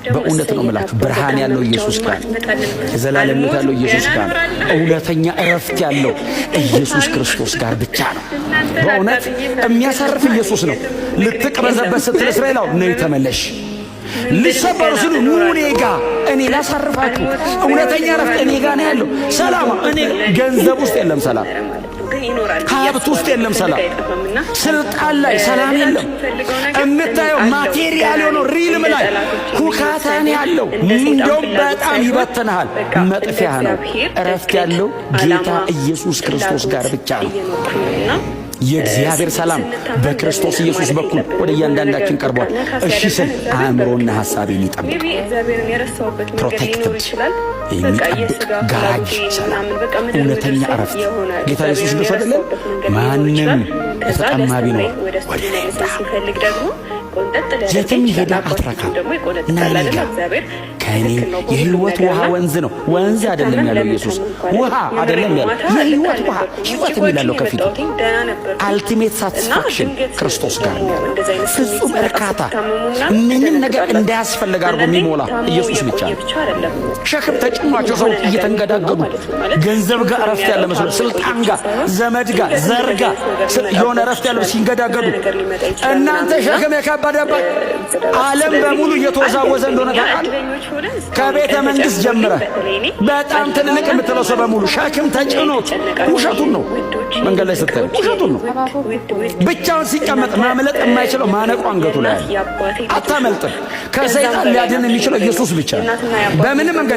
በእውነት ነው የምላችሁ ብርሃን ያለው ኢየሱስ ጋር ዘላለምነት ያለው ኢየሱስ ጋር እውነተኛ እረፍት ያለው ኢየሱስ ክርስቶስ ጋር ብቻ ነው። በእውነት የሚያሳርፍ ኢየሱስ ነው። ልትቅበዘበዝ ስትል እስራኤላው ነይ ተመለሽ፣ ልሰበሩ ሲሉ ኑ እኔ ጋ እኔ ላሳርፋችሁ። እውነተኛ እረፍት እኔ ጋ ነው ያለው። ሰላም እኔ ገንዘብ ውስጥ የለም ሰላም፣ ሀብት ውስጥ የለም ሰላም፣ ስልጣን ላይ ሰላም የለም። እምታየው ማቴሪያል የሆነው ሪልም ላይ ሁካታን ያለው እንደውም በጣም ይበትንሃል። መጥፊያ ነው። እረፍት ያለው ጌታ ኢየሱስ ክርስቶስ ጋር ብቻ ነው። የእግዚአብሔር ሰላም በክርስቶስ ኢየሱስ በኩል ወደ እያንዳንዳችን ቀርቧል። እሺ ስል አእምሮና ሐሳቤን ይጠብቅ፣ ፕሮቴክትድ የሚጠብቅ ጋራጅ ሰላም፣ እውነተኛ እረፍት ጌታ ኢየሱስ እንደሱ አይደለም። ማንም የተጠማ ቢኖር ወደ እኔ ይምጣ፣ የትም ሄዳ አትረካ እና እኔ ጋር ከእኔ የሕይወት ውሃ ወንዝ ነው። ወንዝ አይደለም ያለው ኢየሱስ፣ ውሃ አይደለም ያለው የሕይወት ውሃ፣ ሕይወት የሚላለው ከፊቱ አልቲሜት ሳቲስፋክሽን ክርስቶስ ጋር ፍጹም እርካታ፣ ምንም ነገር እንዳያስፈልግ አድርጎ የሚሞላ ኢየሱስ ብቻ ነው። ሸክም ተጭኗቸው ሰዎች እየተንገዳገዱ ገንዘብ ጋር እረፍት ያለ መስሎ፣ ስልጣን ጋር፣ ዘመድ ጋር፣ ዘር ጋር የሆነ እረፍት ያለው ሲንገዳገዱ እናንተ ሸክም የከበደበት ዓለም በሙሉ እየተወዛወዘ እንደሆነ ታውቃለህ። ከቤተ መንግሥት ጀምረህ በጣም ትልልቅ የምትለው ሰው በሙሉ ሸክም ተጭኖት ውሸቱን ነው። መንገድ ላይ ስትል ውሸቱን ነው። ብቻውን ሲቀመጥ ማምለጥ የማይችለው ማነቆ አንገቱ ላይ አለ። አታመልጥም። ከሰይጣን ሊያድን የሚችለው ኢየሱስ ብቻ ነው። በምንም መንገድ